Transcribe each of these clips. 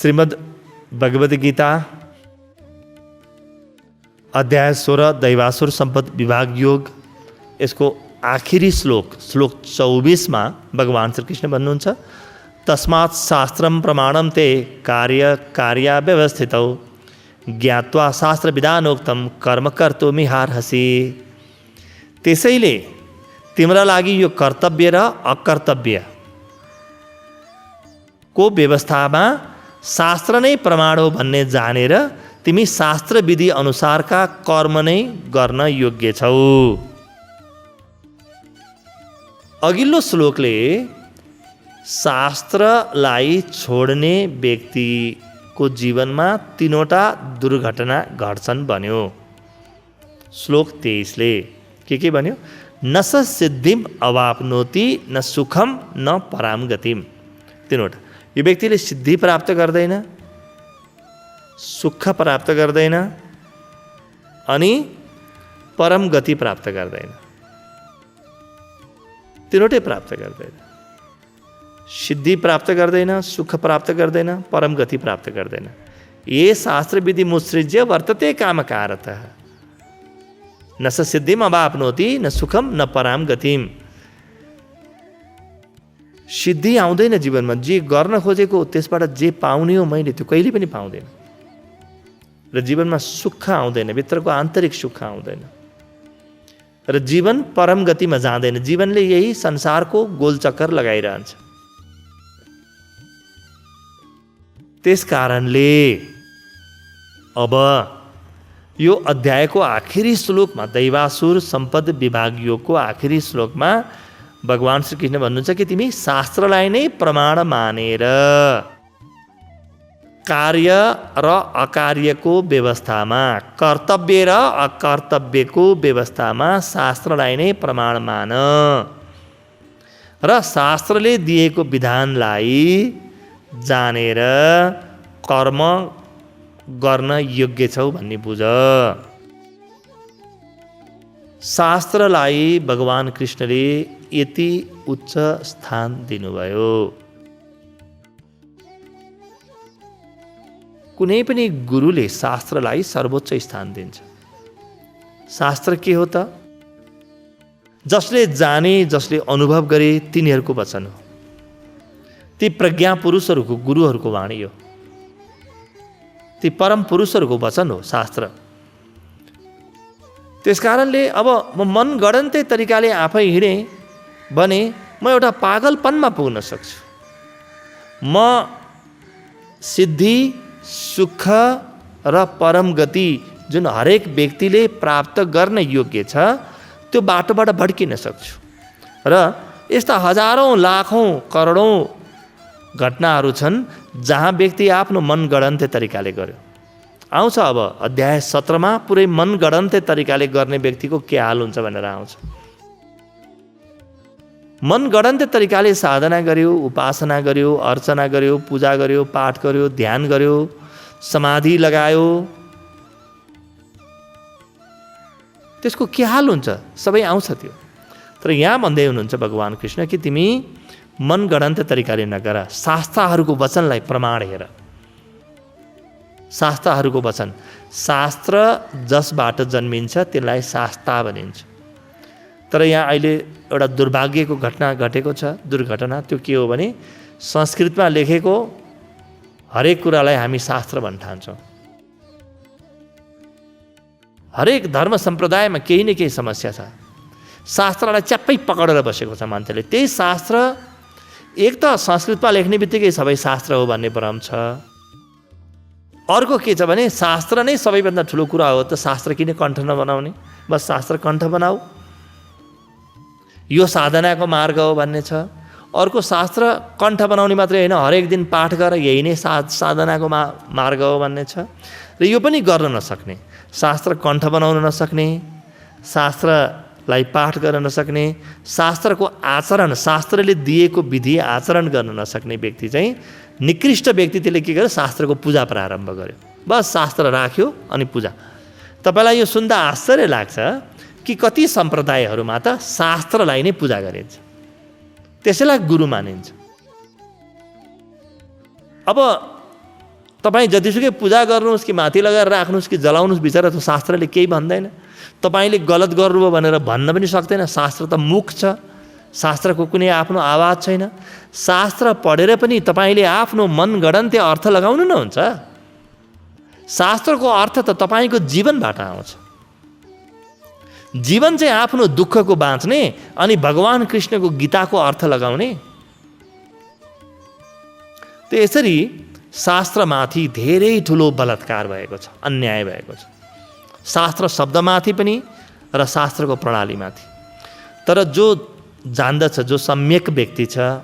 श्रीमद् भगवद गीता अध्याय 16 दैवासुर संपद विभाग योग, यसको आखिरी श्लोक 24 मा भगवान श्री कृष्ण भन्नुहुन्छ, तस्मात् शास्त्रम प्रमाणम ते कार्य कार्याव्यवस्थितौ ज्ञात्वा शास्त्र विधानोक्तम कर्म कर्तुमिहार्हसि। त्यसैले तिम्रा लागि यो कर्तव्य र अकर्तव्य को व्यवस्थामा शास्त्र नै प्रमाण हो भन्ने जानेर तिमी शास्त्र विधि अनुसारका कर्म नै गर्न योग्य छौ। अघिल्लो श्लोकले शास्त्रलाई छोड्ने व्यक्तिको जीवनमा 3वटा दुर्घटना घट्छन् भन्यो। श्लोक 23 ले के भन्यो? न स सिद्धिम अवाप्नोति न सुखम न पराम गतिम। 3वटा। यो व्यक्तिले सिद्धि प्राप्त गर्दैन, सुख प्राप्त गर्दैन अनि परम गति प्राप्त गर्दैन। 3वटै प्राप्त गर्दैन। सिद्धि प्राप्त गर्दैन, सुख प्राप्त गर्दैन, परम गति प्राप्त गर्दैन। ये शास्त्र विधि मुत्सृज्य वर्तते कामकारतः न स सिद्धिम अवाप्नोति न सुखम न पराम गतिम। सिद्धि आउँदैन जीवनमा। जे गर्न खोजेको त्यसबाट जे पाउने हो मैले त्यो कहिले पनि पाउँदैन र जीवनमा सुख आउँदैन, भित्रको आन्तरिक सुख आउँदैन र जीवन परम गतिमा जाँदैन। जीवनले यही संसारको गोलचक्कर लगाइरहन्छ। त्यस कारणले अब यो अध्यायको आखिरी श्लोकमा दैवासुर सम्पद विभाग योगको आखिरी श्लोकमा भगवान श्री कृष्ण भन्नुहुन्छ कि तिमी शास्त्रलाई नै प्रमाण मानेर कार्य र अकार्यको व्यवस्थामा, कर्तव्य र अकर्तव्यको व्यवस्थामा शास्त्रलाई नै प्रमाण मान र शास्त्रले दिएको विधानलाई जानेर कर्म गर्न योग्य छौ भन्ने बुझ। शास्त्रलाई भगवान कृष्णले यति उच्च स्थान दिनुभयो। कुनै पनि गुरुले शास्त्रलाई सर्वोच्च स्थान दिन्छ। शास्त्र के हो त? जसले जाने, जसले अनुभव गरे तिनीहरूको वचन हो। ती प्रज्ञा पुरुषहरूको, गुरुहरूको वाणी हो। ती परम पुरुषहरूको वचन हो शास्त्र। त्यसकारणले अब म मनगढन्ते तरिकाले आफै हिँडेँ भने म एउटा पागलपनमा पुग्न सक्छु। म सिद्धि, सुख र परम गति जुन हरेक व्यक्तिले प्राप्त गर्न योग्य छ त्यो बाटोबाट भड्किन सक्छु। र यस्ता हजारौँ, लाखौँ, करोडौँ घटनाहरू छन् जहाँ व्यक्ति आफ्नो मनगढन्ते तरिकाले गर्यो। आउँछ अब अध्याय 17 मा पुरै मनगढन्ते तरिकाले गर्ने व्यक्तिको के हाल हुन्छ भनेर आउँछ। मनगढन्ते तरिकाले साधना गर्यो, उपासना गर्यो, अर्चना गर्यो, पूजा गर्यो, पाठ गर्यो, ध्यान गर्यो, समाधि लगायो, त्यसको के हाल हुन्छ? सबै आउँछ त्यो। तर यहाँ भन्दै हुनुहुन्छ भगवान कृष्ण कि तिमी मनगढन्ते तरिकाले नगर, शास्त्रहरूको वचनलाई प्रमाण हेर। शास्त्रहरूको वचन, शास्त्र जसबाट जन्मिन्छ त्यसलाई शास्त्र भनिन्छ। तर यहाँ अहिले एउटा दुर्भाग्यको घटना घटेको छ, दुर्घटना। त्यो के हो भने संस्कृतमा लेखेको हरेक कुरालाई हामी शास्त्र भन्न ठान्छौँ। हरेक धर्म सम्प्रदायमा केही न केही समस्या छ। शास्त्रलाई च्याप्पै पकडेर बसेको छ मान्छेले। त्यही शास्त्र एक त संस्कृतमा लेख्ने बित्तिकै सबै शास्त्र हो भन्ने भ्रम छ। अर्को के छ भने शास्त्र नै सबैभन्दा ठुलो कुरा हो, त शास्त्र किन कण्ठ नबनाउने? बस शास्त्र कण्ठ बनाऊ, यो साधनाको मार्ग हो भन्ने छ। अर्को शास्त्र कण्ठ बनाउने मात्रै होइन, हरेक दिन पाठ गर, यही नै साधनाको मार्ग हो भन्ने छ। र यो पनि गर्न नसक्ने, शास्त्र कण्ठ बनाउन नसक्ने, शास्त्रलाई पाठ गर्न नसक्ने, शास्त्रको आचरण, शास्त्रले दिएको विधि आचरण गर्न नसक्ने व्यक्ति चाहिँ निकृष्ट व्यक्ति। त्यसले के गर्यो? शास्त्रको पूजा प्रारम्भ गर्यो। बस शास्त्र राख्यो अनि पूजा। तपाईँलाई यो सुन्दा आश्चर्य लाग्छ कि कति सम्प्रदायहरूमा त शास्त्रलाई नै पूजा गरिन्छ, त्यसैलाई गुरु मानिन्छ। अब तपाईँ जतिसुकै पूजा गर्नुहोस् कि माथि लगाएर राख्नुहोस् कि जलाउनुहोस्, बिचरा त शास्त्रले केही भन्दैन। तपाईँले गलत गर्नुभयो भनेर भन्न पनि सक्दैन। शास्त्र त मुख छ, शास्त्रको कुनै आफ्नो आवाज छैन। शास्त्र पढेर पनि तपाईँले आफ्नो मनगढन्ते अर्थ लगाउनु न हुन्छ। शास्त्रको अर्थ त तपाईँको जीवनबाट आउँछ। जीवन चाहिँ आफ्नो दुःखको बाँच्ने अनि भगवान कृष्णको गीताको अर्थ लगाउने। त यसरी शास्त्रमाथि धेरै ठुलो बलात्कार भएको छ, अन्याय भएको छ, शास्त्र शब्दमाथि पनि र शास्त्रको प्रणालीमाथि। तर जो जान्दछ, जो सम्यक व्यक्ति छ,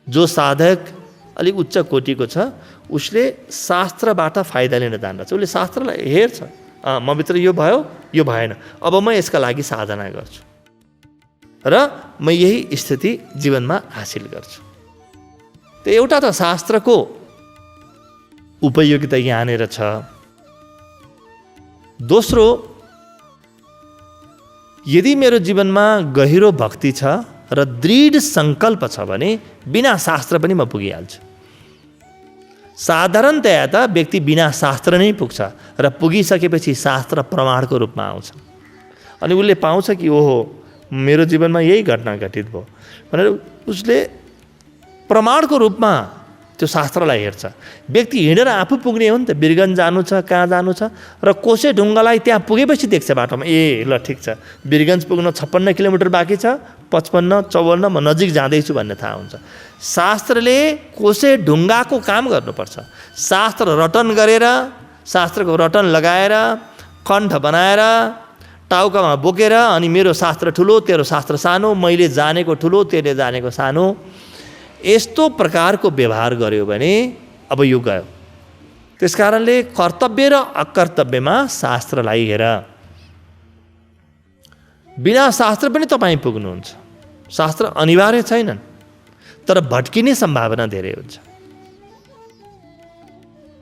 जो साधक अलिक उच्च कोटिको छ, उसले शास्त्रबाट फाइदा लिन जान्दछ। उसले शास्त्रलाई हेर्छ, मभित्र यो भयो, यो भएन, अब म यसका लागि साधना गर्छु र म यही स्थिति जीवनमा हासिल गर्छु। त एउटा त शास्त्रको उपयोगिता यहाँनिर छ। दोस्रो, यदि मेरो जीवनमा गहिरो भक्ति छ र दृढ सङ्कल्प छ भने बिना शास्त्र पनि म पुगिहाल्छु। साधारणतया त व्यक्ति बिना शास्त्र नै पुग्छ र पुगिसकेपछि शास्त्र प्रमाणको रूपमा आउँछ अनि उसले पाउँछ कि ओहो मेरो जीवनमा यही घटना घटित भयो भनेर उसले प्रमाणको रूपमा त्यो शास्त्रलाई हेर्छ। व्यक्ति हिँडेर आफू पुग्ने हो नि त, बिरगञ्ज जानु छ, कहाँ जानु छ, र कोसे ढुङ्गालाई त्यहाँ पुगेपछि देख्छ बाटोमा, ए ल ठिक छ, बिरगञ्ज पुग्न 56 किलोमिटर बाँकी छ, 55, 54 म नजिक जाँदैछु भन्ने थाहा हुन्छ। शास्त्रले कोसे ढुङ्गाको काम गर्नुपर्छ। शास्त्र रटन गरेर, शास्त्रको रटन लगाएर, कण्ठ बनाएर, टाउकामा बोकेर अनि मेरो शास्त्र ठुलो, तेरो शास्त्र सानो, मैले जानेको ठुलो, तेरे जानेको सानो, यस्तो प्रकारको व्यवहार गर्यो भने अब यो गयो। त्यसकारणले कर्तव्य र अकर्तव्यमा शास्त्रलाई हेर। बिना शास्त्र पनि तपाईँ पुग्नुहुन्छ। शास्त्र अनिवार्य छैनन्, तर भट्किने सम्भावना धेरै हुन्छ।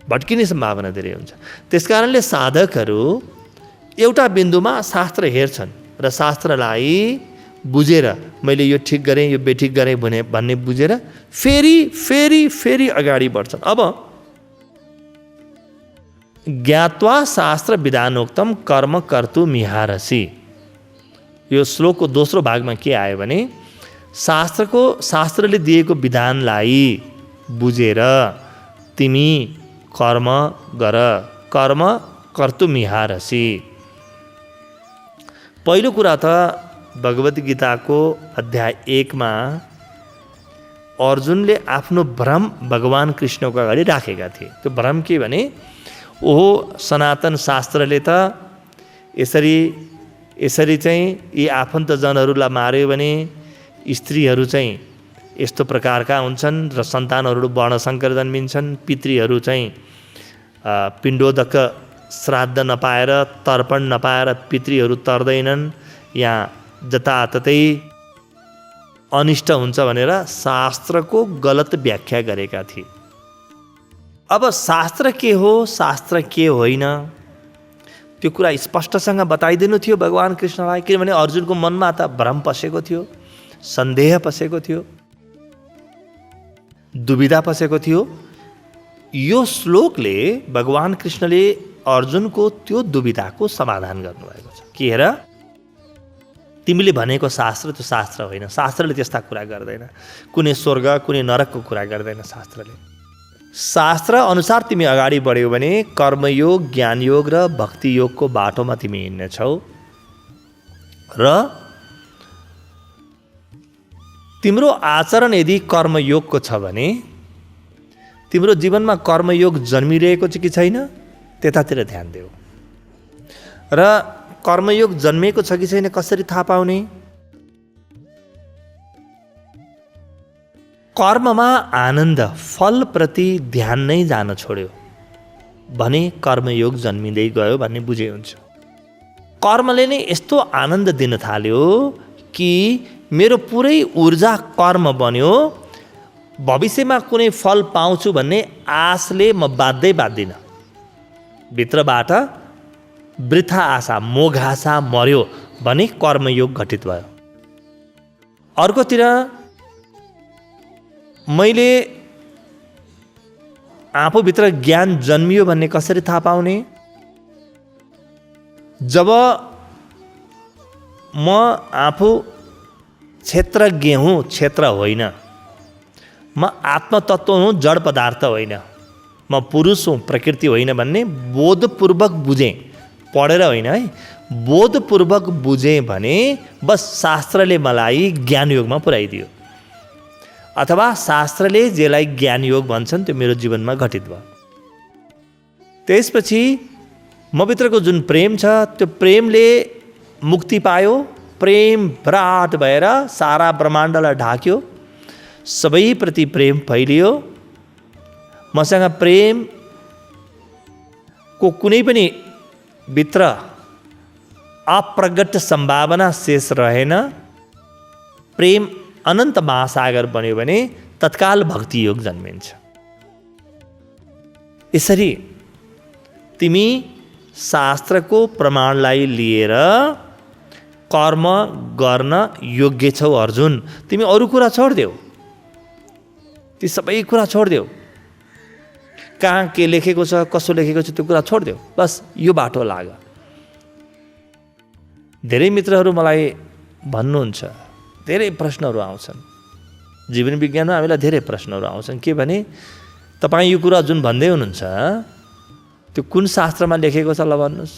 भट्किने सम्भावना धेरै हुन्छ। त्यसकारणले साधकहरू एउटा बिन्दुमा शास्त्र हेर्छन् र शास्त्रलाई बुझेर मैले यो ठिक गरेँ, यो बेठिक गरेँ भन्ने बुझेर फेरि अगाडि बढ्छन्। अब ज्ञात्वा शास्त्र विधानोक्तम कर्म कर्तुमिहारसि, यो श्लोकको दोस्रो भागमा के आयो भने शास्त्रले दिएको विधानलाई बुझेर तिमी कर्म गर, कर्म कर्तुमिहारसि। पहिलो कुरा त भगवत गीताको अध्याय 1 मा अर्जुनले आफ्नो भ्रम भगवान कृष्णको अगाडि राखेका थिए। त्यो भ्रम के भने ओहो सनातन शास्त्रले त यसरी चाहिँ यी आफन्तजनहरूलाई मार्यो भने स्त्रीहरू चाहिँ यस्तो प्रकारका हुन्छन् र सन्तानहरू वर्णशङ्कर जन्मिन्छन्, पितृहरू चाहिँ पिण्डोदक श्राद्ध नपाएर, तर्पण नपाएर पितृहरू तर्दैनन्, यहाँ जताततै अनिष्ट हुन्छ भनेर शास्त्रको गलत व्याख्या गरेका थिए। अब शास्त्र के हो, शास्त्र के होइन, त्यो कुरा स्पष्टसँग बताइदिनु थियो भगवान कृष्णलाई। किनभने अर्जुनको मनमा त भ्रम पसेको थियो, सन्देह पसेको थियो, दुविधा पसेको थियो। यो श्लोकले भगवान कृष्णले अर्जुनको त्यो दुविधाको समाधान गर्नुभएको छ। के हेर, तिमीले भनेको शास्त्र त्यो शास्त्र होइन, शास्त्रले त्यस्ता कुरा गर्दैन, कुनै स्वर्ग कुनै नरकको कुरा गर्दैन शास्त्रले। शास्त्र अनुसार तिमी अगाडि बढ्यौ भने कर्मयोग, ज्ञानयोग र भक्ति योगको बाटोमा तिमी हिँड्नेछौ र तिम्रो आचरण यदि कर्मयोगको छ भने तिम्रो जीवनमा कर्मयोग जन्मिरहेको छ कि छैन त्यतातिर ध्यान देऊ। र कर्मयोग जन्मेको छ कि छैन कसरी थाहा पाउने? कर्ममा आनन्द, फलप्रति ध्यान नै जान छोड्यो भने कर्मयोग जन्मिँदै गयो भन्ने बुझे हुन्छ। कर्मले नै यस्तो आनन्द दिन थाल्यो कि मेरो पुरै ऊर्जा कर्म बन्यो, भविष्यमा कुनै फल पाउँछु भन्ने आशले म बाँच्दिनँ। भित्रबाट वृथा आशा, मोघ आशा मर्यो भने कर्मयोग घटित भयो। अर्कोतिर मैले आफूभित्र ज्ञान जन्मियो भन्ने कसरी थाहा पाउने? जब म आफू क्षेत्रज्ञ हुँ, क्षेत्र होइन। म आत्मतत्व हुँ, जड पदार्थ होइन। म पुरुष हुँ, प्रकृति होइन भन्ने बोधपूर्वक बुझेँ, पढेर होइन है, बोधपूर्वक बुझेँ भने बस शास्त्रले मलाई ज्ञानयोगमा पुर्याइदियो, अथवा शास्त्रले जेलाई ज्ञानयोग भन्छन् त्यो मेरो जीवनमा घटित भयो। त्यसपछि म भित्रको जुन प्रेम छ त्यो प्रेमले मुक्ति पायो। प्रेम विराट भएर सारा ब्रह्माण्डलाई ढाक्यो, सबैप्रति प्रेम फैलियो। मसँग प्रेमको कुनै पनि भित्र अप्रगट सम्भावना शेष रहेन। प्रेम अनन्त महासागर बन्यो भने तत्काल भक्ति योग जन्मिन्छ। यसरी तिमी शास्त्रको प्रमाणलाई लिएर कर्म गर्न योग्य छौ अर्जुन। तिमी अरू कुरा छोडिदेऊ, ती सबै कुरा छोडिदेऊ। कहाँ के लेखेको छ, कसो लेखेको छ त्यो कुरा छोडिदेऊ, बस यो बाटो लाग। धेरै मित्रहरू मलाई भन्नुहुन्छ, धेरै प्रश्नहरू आउँछन् जीवन विज्ञानमा, हामीलाई धेरै प्रश्नहरू आउँछन्। के भने तपाईँ यो कुरा जुन भन्दै हुनुहुन्छ त्यो कुन शास्त्रमा लेखेको छ ल भन्नुहोस्,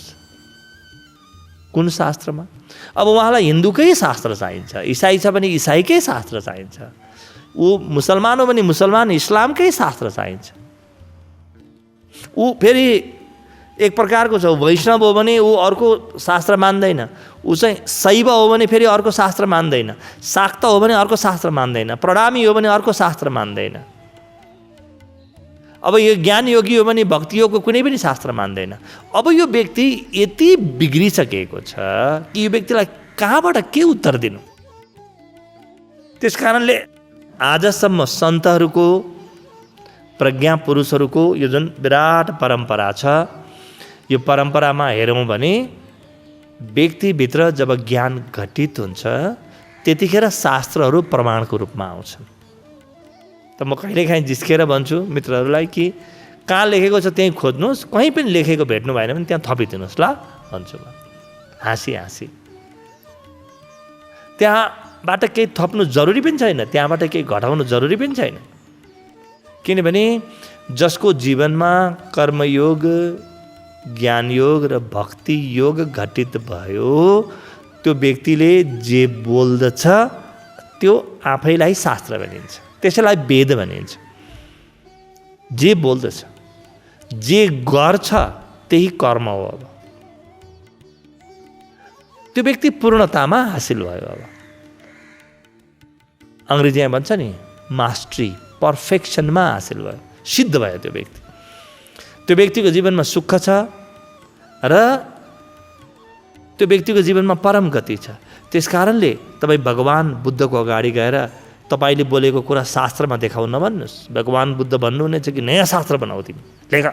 कुन शास्त्रमा? अब उहाँलाई हिन्दूकै शास्त्र चाहिन्छ, इसाई छ भने इसाईकै शास्त्र चाहिन्छ, ऊ मुसलमान हो भने मुसलमान इस्लामकै शास्त्र चाहिन्छ। ऊ फेरि एक प्रकारको छ, वैष्णव हो भने ऊ अर्को शास्त्र मान्दैन, ऊ चाहिँ शैव हो भने फेरि अर्को शास्त्र मान्दैन, शाक्त हो भने अर्को शास्त्र मान्दैन, प्रणामी हो भने अर्को शास्त्र मान्दैन। अब यो ज्ञान योगी हो भने भक्ति योगको कुनै पनि शास्त्र मान्दैन। अब यो व्यक्ति यति बिग्रिसकेको छ कि यो व्यक्तिलाई कहाँबाट के उत्तर दिनु? त्यस कारणले आजसम्म सन्तहरूको, प्रज्ञा पुरुषहरूको यो जुन विराट परम्परा छ, यो परम्परामा हेरौँ भने व्यक्तिभित्र जब ज्ञान घटित हुन्छ त्यतिखेर शास्त्रहरू प्रमाणको रूपमा आउँछन्। त म कहिलेकाहीँ जिस्केर भन्छु मित्रहरूलाई कि कहाँ लेखेको छ त्यहीँ खोज्नुहोस्, कहीँ पनि लेखेको भेट्नु भएन भने त्यहाँ थपिदिनुहोस् ल भन्छु म हाँसी हाँसी। त्यहाँबाट केही थप्नु जरुरी पनि छैन, त्यहाँबाट केही घटाउनु जरुरी पनि छैन। किनभने जसको जीवनमा कर्मयोग, ज्ञानयोग र भक्ति योग घटित भयो त्यो व्यक्तिले जे बोल्दछ त्यो आफैलाई शास्त्र भनिन्छ, त्यसैलाई वेद भनिन्छ। जे बोल्दछ, जे गर्छ त्यही कर्म हो। अब त्यो व्यक्ति पूर्णतामा हासिल भयो। अब अङ्ग्रेजीमा भन्छ नि मास्टरी, पर्फेक्सनमा हासिल भयो, सिद्ध भयो त्यो व्यक्ति। त्यो व्यक्तिको जीवनमा सुख छ र त्यो व्यक्तिको जीवनमा परम गति छ। त्यस कारणले तपाईँ भगवान बुद्धको अगाडि गएर तपाईँले बोलेको कुरा शास्त्रमा देखाउन नभन्नुहोस्। भगवान बुद्ध भन्नुहुनेछ कि नयाँ शास्त्र बनाऊ, तिमी लेख,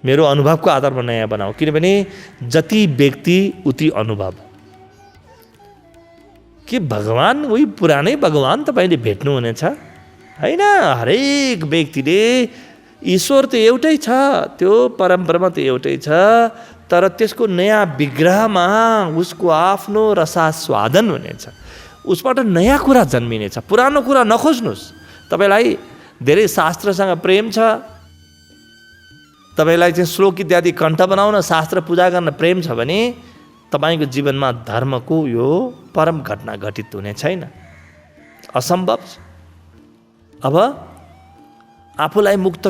मेरो अनुभवको आधारमा नयाँ बनाऊ। किनभने जति व्यक्ति उति अनुभव। के भगवान उही पुरानै भगवान तपाईँले भेट्नुहुनेछ? होइन, हरेक व्यक्तिले ईश्वर त एउटै छ, त्यो परम्परामा त एउटै छ, तर त्यसको नयाँ विग्रहमा उसको आफ्नो रसास्वादन हुनेछ, उसबाट नयाँ कुरा जन्मिनेछ। पुरानो कुरा नखोज्नुहोस्। तपाईँलाई धेरै शास्त्रसँग प्रेम छ, तपाईँलाई चाहिँ श्लोक इत्यादि कण्ठ बनाउन, शास्त्र पूजा गर्न प्रेम छ भने तपाईँको जीवनमा धर्मको यो परम घटना घटित हुने छैन, असम्भव छ। अब आफूलाई मुक्त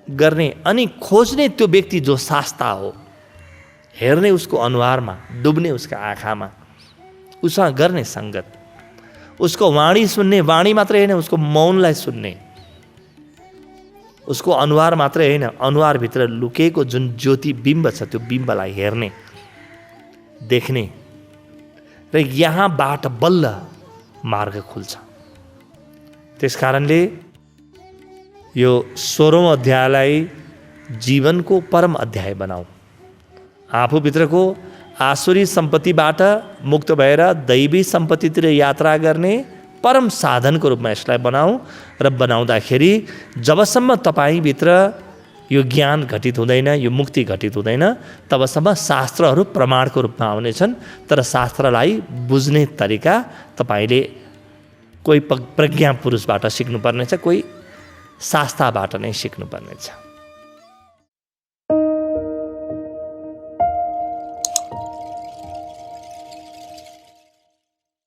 गर्ने अनि खोज्ने त्यो व्यक्ति जो शास्ता हो, हेर्ने उसको अनुहारमा, डुब्ने उसका आँखामा, उसँग गर्ने सङ्गत, उसको वाणी सुन्ने, वाणी मात्रै होइन उसको मौनलाई सुन्ने, उसको अनुहार मात्रै होइन अनुहारभित्र लुकेको जुन ज्योति बिम्ब छ त्यो बिम्बलाई हेर्ने, देख्ने, र यहाँबाट बल्ल मार्ग खुल्छ। त्यस कारणले यो 16औं अध्यायलाई जीवनको परम अध्याय बनाऊ। आफूभित्रको आसुरी सम्पत्तिबाट मुक्त भएर दैवी सम्पत्तितिर यात्रा गर्ने परम साधनको रूपमा यसलाई बनाऊ र बनाउँदाखेरि जबसम्म तपाईँभित्र यो ज्ञान घटित हुँदैन, यो मुक्ति घटित हुँदैन, तबसम्म शास्त्रहरू प्रमाणको रूपमा आउनेछन्। तर शास्त्रलाई बुझ्ने तरिका तपाईँले कोही प्रज्ञा पुरुषबाट सिक्नुपर्नेछ, कोही शास्त्रबाट नै सिक्नुपर्नेछ।